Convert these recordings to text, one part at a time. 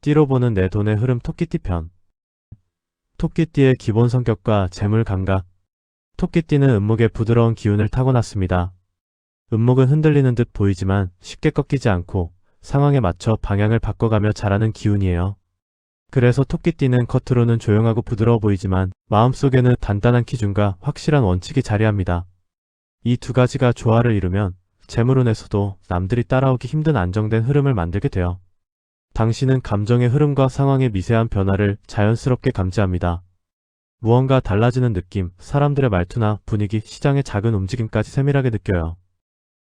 띠로 보는 내 돈의 흐름 토끼띠 편. 토끼띠의 기본 성격과 재물 감각. 토끼띠는 음목의 부드러운 기운을 타고났습니다. 음목은 흔들리는 듯 보이지만 쉽게 꺾이지 않고 상황에 맞춰 방향을 바꿔가며 자라는 기운이에요. 그래서 토끼띠는 겉으로는 조용하고 부드러워 보이지만 마음속에는 단단한 기준과 확실한 원칙이 자리합니다. 이 두 가지가 조화를 이루면 재물운에서도 남들이 따라오기 힘든 안정된 흐름을 만들게 돼요. 당신은 감정의 흐름과 상황의 미세한 변화를 자연스럽게 감지합니다. 무언가 달라지는 느낌, 사람들의 말투나 분위기, 시장의 작은 움직임까지 세밀하게 느껴요.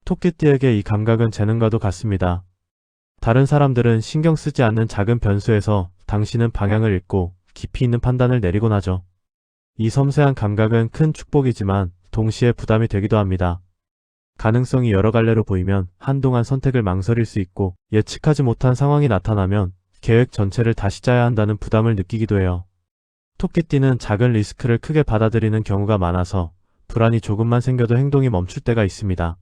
토끼띠에게 이 감각은 재능과도 같습니다. 다른 사람들은 신경 쓰지 않는 작은 변수에서 당신은 방향을 읽고 깊이 있는 판단을 내리곤 하죠. 이 섬세한 감각은 큰 축복이지만 동시에 부담이 되기도 합니다. 가능성이 여러 갈래로 보이면 한동안 선택을 망설일 수 있고 예측하지 못한 상황이 나타나면 계획 전체를 다시 짜야 한다는 부담을 느끼기도 해요. 토끼띠는 작은 리스크를 크게 받아들이는 경우가 많아서 불안이 조금만 생겨도 행동이 멈출 때가 있습니다.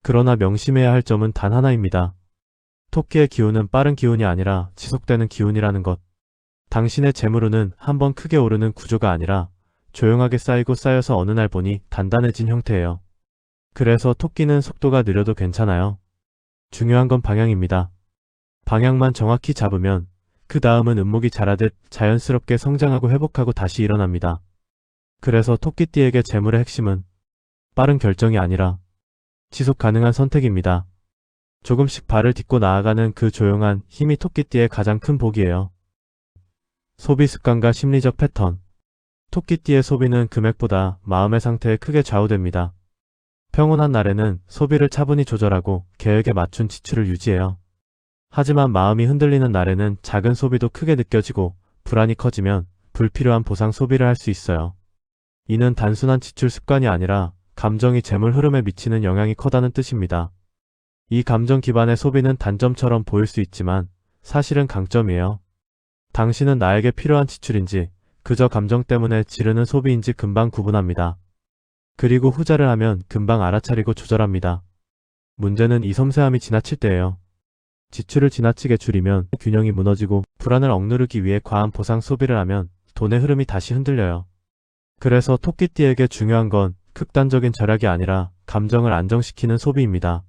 그러나 명심해야 할 점은 단 하나입니다. 토끼의 기운은 빠른 기운이 아니라 지속되는 기운이라는 것. 당신의 재물운은 한번 크게 오르는 구조가 아니라 조용하게 쌓이고 쌓여서 어느 날 보니 단단해진 형태예요. 그래서 토끼는 속도가 느려도 괜찮아요. 중요한 건 방향입니다. 방향만 정확히 잡으면 그 다음은 음목이 자라듯 자연스럽게 성장하고 회복하고 다시 일어납니다. 그래서 토끼띠에게 재물의 핵심은 빠른 결정이 아니라 지속 가능한 선택입니다. 조금씩 발을 딛고 나아가는 그 조용한 힘이 토끼띠의 가장 큰 복이에요. 소비 습관과 심리적 패턴. 토끼띠의 소비는 금액보다 마음의 상태에 크게 좌우됩니다. 평온한 날에는 소비를 차분히 조절하고 계획에 맞춘 지출을 유지해요. 하지만 마음이 흔들리는 날에는 작은 소비도 크게 느껴지고 불안이 커지면 불필요한 보상 소비를 할 수 있어요. 이는 단순한 지출 습관이 아니라 감정이 재물 흐름에 미치는 영향이 커다는 뜻입니다. 이 감정 기반의 소비는 단점처럼 보일 수 있지만 사실은 강점이에요. 당신은 나에게 필요한 지출인지 그저 감정 때문에 지르는 소비인지 금방 구분합니다. 그리고 후자를 하면 금방 알아차리고 조절합니다. 문제는 이 섬세함이 지나칠 때예요. 지출을 지나치게 줄이면 균형이 무너지고 불안을 억누르기 위해 과한 보상 소비를 하면 돈의 흐름이 다시 흔들려요. 그래서 토끼띠에게 중요한 건 극단적인 절약이 아니라 감정을 안정시키는 소비입니다.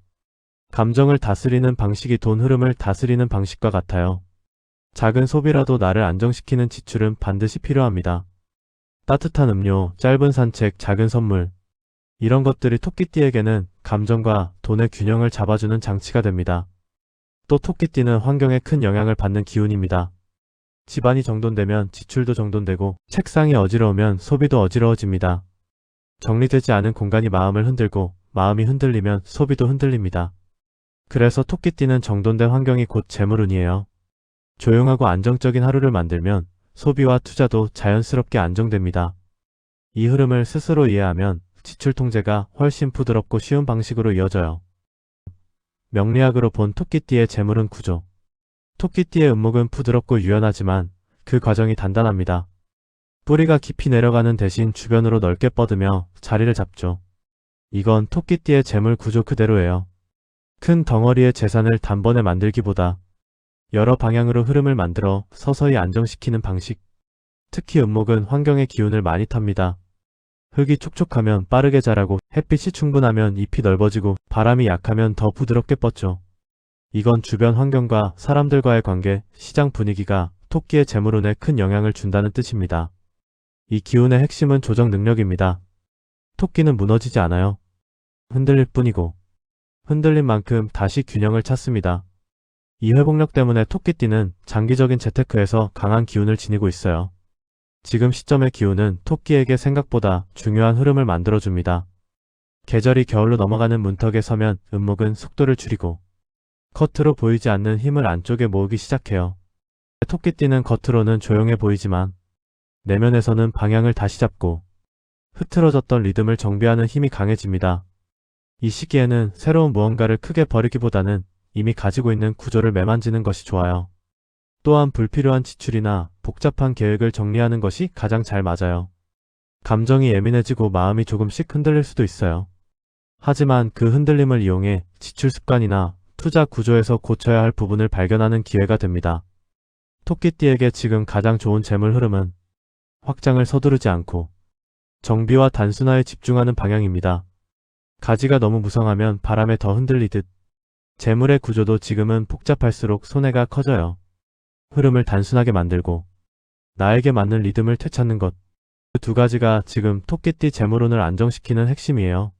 감정을 다스리는 방식이 돈 흐름을 다스리는 방식과 같아요. 작은 소비라도 나를 안정시키는 지출은 반드시 필요합니다. 따뜻한 음료, 짧은 산책, 작은 선물. 이런 것들이 토끼띠에게는 감정과 돈의 균형을 잡아주는 장치가 됩니다. 또 토끼띠는 환경에 큰 영향을 받는 기운입니다. 집안이 정돈되면 지출도 정돈되고 책상이 어지러우면 소비도 어지러워집니다. 정리되지 않은 공간이 마음을 흔들고 마음이 흔들리면 소비도 흔들립니다. 그래서 토끼띠는 정돈된 환경이 곧 재물운이에요. 조용하고 안정적인 하루를 만들면 소비와 투자도 자연스럽게 안정됩니다. 이 흐름을 스스로 이해하면 지출 통제가 훨씬 부드럽고 쉬운 방식으로 이어져요. 명리학으로 본 토끼띠의 재물운 구조. 토끼띠의 음목은 부드럽고 유연하지만 그 과정이 단단합니다. 뿌리가 깊이 내려가는 대신 주변으로 넓게 뻗으며 자리를 잡죠. 이건 토끼띠의 재물 구조 그대로예요. 큰 덩어리의 재산을 단번에 만들기보다 여러 방향으로 흐름을 만들어 서서히 안정시키는 방식. 특히 음목은 환경의 기운을 많이 탑니다. 흙이 촉촉하면 빠르게 자라고 햇빛이 충분하면 잎이 넓어지고 바람이 약하면 더 부드럽게 뻗죠. 이건 주변 환경과 사람들과의 관계, 시장 분위기가 토끼의 재물운에 큰 영향을 준다는 뜻입니다. 이 기운의 핵심은 조정 능력입니다. 토끼는 무너지지 않아요. 흔들릴 뿐이고 흔들린 만큼 다시 균형을 찾습니다. 이 회복력 때문에 토끼띠는 장기적인 재테크에서 강한 기운을 지니고 있어요. 지금 시점의 기운은 토끼에게 생각보다 중요한 흐름을 만들어줍니다. 계절이 겨울로 넘어가는 문턱에 서면 음목은 속도를 줄이고 겉으로 보이지 않는 힘을 안쪽에 모으기 시작해요. 토끼띠는 겉으로는 조용해 보이지만 내면에서는 방향을 다시 잡고 흐트러졌던 리듬을 정비하는 힘이 강해집니다. 이 시기에는 새로운 무언가를 크게 버리기보다는 이미 가지고 있는 구조를 매만지는 것이 좋아요. 또한 불필요한 지출이나 복잡한 계획을 정리하는 것이 가장 잘 맞아요. 감정이 예민해지고 마음이 조금씩 흔들릴 수도 있어요. 하지만 그 흔들림을 이용해 지출 습관이나 투자 구조에서 고쳐야 할 부분을 발견하는 기회가 됩니다. 토끼띠에게 지금 가장 좋은 재물 흐름은 확장을 서두르지 않고 정비와 단순화에 집중하는 방향입니다. 가지가 너무 무성하면 바람에 더 흔들리듯 재물의 구조도 지금은 복잡할수록 손해가 커져요. 흐름을 단순하게 만들고 나에게 맞는 리듬을 되찾는 것. 그 두 가지가 지금 토끼띠 재물운을 안정시키는 핵심이에요.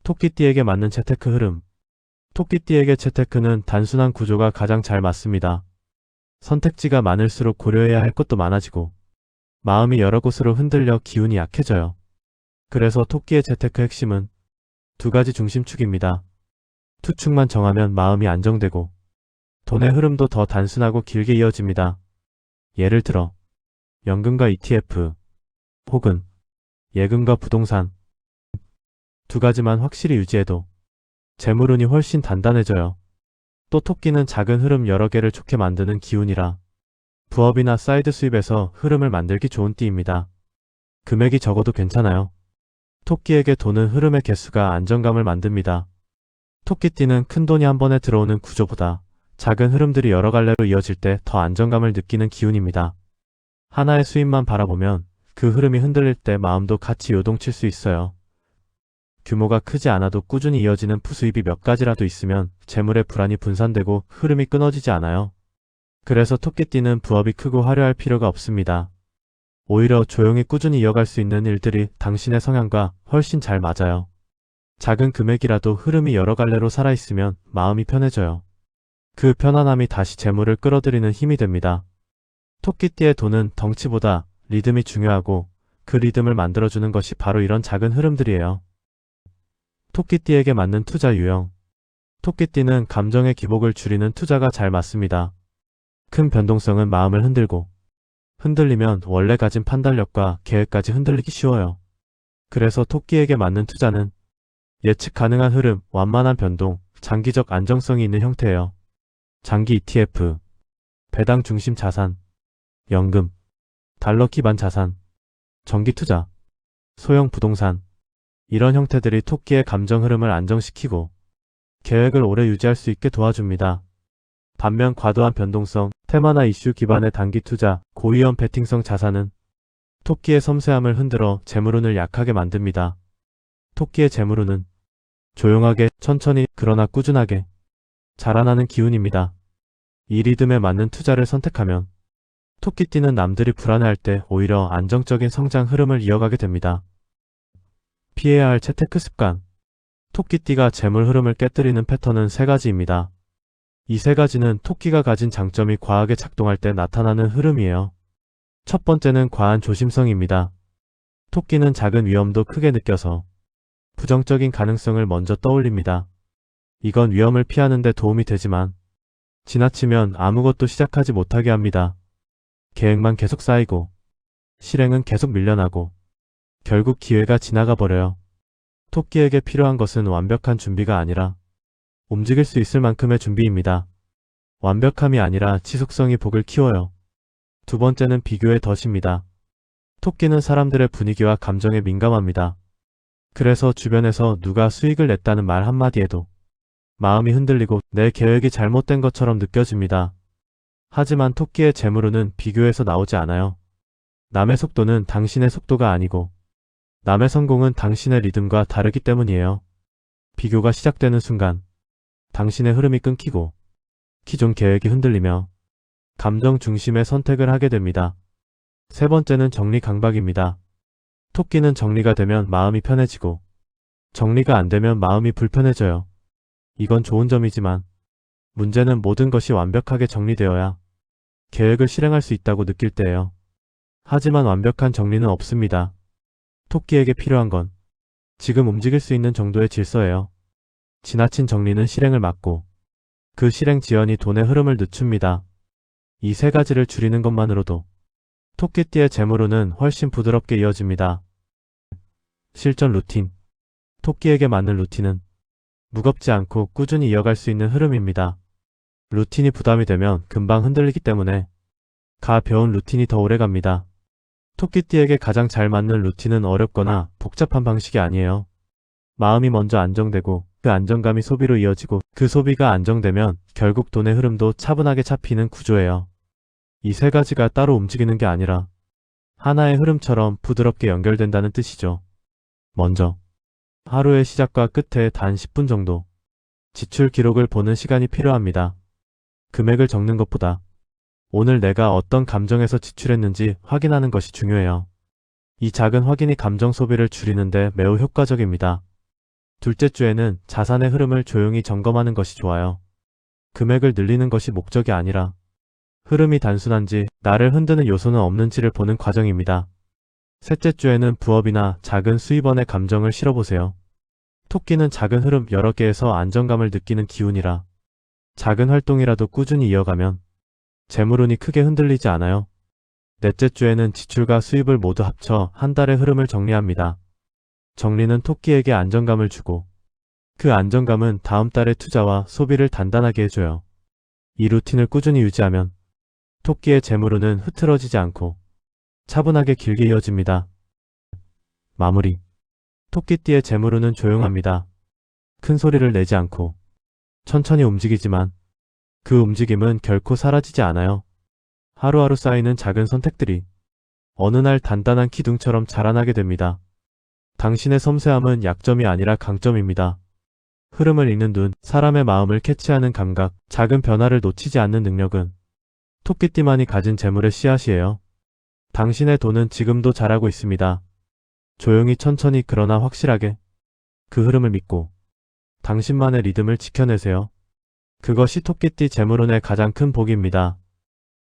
토끼띠에게 맞는 재테크 흐름. 토끼띠에게 재테크는 단순한 구조가 가장 잘 맞습니다. 선택지가 많을수록 고려해야 할 것도 많아지고 마음이 여러 곳으로 흔들려 기운이 약해져요. 그래서 토끼의 재테크 핵심은 두 가지 중심축입니다. 투축만 정하면 마음이 안정되고 돈의 흐름도 더 단순하고 길게 이어집니다. 예를 들어 연금과 ETF 혹은 예금과 부동산 두 가지만 확실히 유지해도 재물운이 훨씬 단단해져요. 또 토끼는 작은 흐름 여러 개를 좋게 만드는 기운이라 부업이나 사이드 수입에서 흐름을 만들기 좋은 띠입니다. 금액이 적어도 괜찮아요. 토끼에게 돈은 흐름의 개수가 안정감을 만듭니다. 토끼띠는 큰 돈이 한 번에 들어오는 구조보다 작은 흐름들이 여러 갈래로 이어질 때 더 안정감을 느끼는 기운입니다. 하나의 수입만 바라보면 그 흐름이 흔들릴 때 마음도 같이 요동칠 수 있어요. 규모가 크지 않아도 꾸준히 이어지는 푸수입이 몇 가지라도 있으면 재물의 불안이 분산되고 흐름이 끊어지지 않아요. 그래서 토끼띠는 부업이 크고 화려할 필요가 없습니다. 오히려 조용히 꾸준히 이어갈 수 있는 일들이 당신의 성향과 훨씬 잘 맞아요. 작은 금액이라도 흐름이 여러 갈래로 살아있으면 마음이 편해져요. 그 편안함이 다시 재물을 끌어들이는 힘이 됩니다. 토끼띠의 돈은 덩치보다 리듬이 중요하고 그 리듬을 만들어주는 것이 바로 이런 작은 흐름들이에요. 토끼띠에게 맞는 투자 유형. 토끼띠는 감정의 기복을 줄이는 투자가 잘 맞습니다. 큰 변동성은 마음을 흔들고 흔들리면 원래 가진 판단력과 계획까지 흔들리기 쉬워요. 그래서 토끼에게 맞는 투자는 예측 가능한 흐름, 완만한 변동, 장기적 안정성이 있는 형태예요. 장기 ETF, 배당 중심 자산, 연금, 달러 기반 자산, 정기 투자, 소형 부동산 이런 형태들이 토끼의 감정 흐름을 안정시키고 계획을 오래 유지할 수 있게 도와줍니다. 반면 과도한 변동성, 테마나 이슈 기반의 단기 투자, 고위험 베팅성 자산은 토끼의 섬세함을 흔들어 재물운을 약하게 만듭니다. 토끼의 재물운은 조용하게, 천천히, 그러나 꾸준하게 자라나는 기운입니다. 이 리듬에 맞는 투자를 선택하면 토끼띠는 남들이 불안해할 때 오히려 안정적인 성장 흐름을 이어가게 됩니다. 피해야 할 재테크 습관. 토끼띠가 재물 흐름을 깨뜨리는 패턴은 세 가지입니다. 이 세 가지는 토끼가 가진 장점이 과하게 작동할 때 나타나는 흐름이에요. 첫 번째는 과한 조심성입니다. 토끼는 작은 위험도 크게 느껴서 부정적인 가능성을 먼저 떠올립니다. 이건 위험을 피하는 데 도움이 되지만 지나치면 아무것도 시작하지 못하게 합니다. 계획만 계속 쌓이고 실행은 계속 밀려나고 결국 기회가 지나가 버려요. 토끼에게 필요한 것은 완벽한 준비가 아니라 움직일 수 있을 만큼의 준비입니다. 완벽함이 아니라 지속성이 복을 키워요. 두 번째는 비교의 덫입니다. 토끼는 사람들의 분위기와 감정에 민감합니다. 그래서 주변에서 누가 수익을 냈다는 말 한마디에도 마음이 흔들리고 내 계획이 잘못된 것처럼 느껴집니다. 하지만 토끼의 재물운은 비교에서 나오지 않아요. 남의 속도는 당신의 속도가 아니고 남의 성공은 당신의 리듬과 다르기 때문이에요. 비교가 시작되는 순간 당신의 흐름이 끊기고 기존 계획이 흔들리며 감정 중심의 선택을 하게 됩니다. 세 번째는 정리 강박입니다. 토끼는 정리가 되면 마음이 편해지고 정리가 안 되면 마음이 불편해져요. 이건 좋은 점이지만 문제는 모든 것이 완벽하게 정리되어야 계획을 실행할 수 있다고 느낄 때예요. 하지만 완벽한 정리는 없습니다. 토끼에게 필요한 건 지금 움직일 수 있는 정도의 질서예요. 지나친 정리는 실행을 막고 그 실행 지연이 돈의 흐름을 늦춥니다. 이 세 가지를 줄이는 것만으로도 토끼띠의 재물운은 훨씬 부드럽게 이어집니다. 실전 루틴. 토끼에게 맞는 루틴은 무겁지 않고 꾸준히 이어갈 수 있는 흐름입니다. 루틴이 부담이 되면 금방 흔들리기 때문에 배운 루틴이 더 오래갑니다. 토끼띠에게 가장 잘 맞는 루틴은 어렵거나 복잡한 방식이 아니에요. 마음이 먼저 안정되고 그 안정감이 소비로 이어지고 그 소비가 안정되면 결국 돈의 흐름도 차분하게 잡히는 구조예요. 이 세 가지가 따로 움직이는 게 아니라 하나의 흐름처럼 부드럽게 연결된다는 뜻이죠. 먼저, 하루의 시작과 끝에 단 10분 정도 지출 기록을 보는 시간이 필요합니다. 금액을 적는 것보다 오늘 내가 어떤 감정에서 지출했는지 확인하는 것이 중요해요. 이 작은 확인이 감정 소비를 줄이는데 매우 효과적입니다. 둘째 주에는 자산의 흐름을 조용히 점검하는 것이 좋아요. 금액을 늘리는 것이 목적이 아니라 흐름이 단순한지 나를 흔드는 요소는 없는지를 보는 과정입니다. 셋째 주에는 부업이나 작은 수입원의 감정을 실어보세요. 토끼는 작은 흐름 여러 개에서 안정감을 느끼는 기운이라 작은 활동이라도 꾸준히 이어가면 재물운이 크게 흔들리지 않아요. 넷째 주에는 지출과 수입을 모두 합쳐 한 달의 흐름을 정리합니다. 정리는 토끼에게 안정감을 주고 그 안정감은 다음 달의 투자와 소비를 단단하게 해줘요. 이 루틴을 꾸준히 유지하면 토끼의 재물운은 흐트러지지 않고 차분하게 길게 이어집니다. 마무리. 토끼띠의 재물운은 조용합니다. 큰 소리를 내지 않고 천천히 움직이지만 그 움직임은 결코 사라지지 않아요. 하루하루 쌓이는 작은 선택들이 어느 날 단단한 기둥처럼 자라나게 됩니다. 당신의 섬세함은 약점이 아니라 강점입니다. 흐름을 읽는 눈, 사람의 마음을 캐치하는 감각, 작은 변화를 놓치지 않는 능력은 토끼띠만이 가진 재물의 씨앗이에요. 당신의 돈은 지금도 자라고 있습니다. 조용히 천천히 그러나 확실하게 그 흐름을 믿고 당신만의 리듬을 지켜내세요. 그것이 토끼띠 재물운의 가장 큰 복입니다.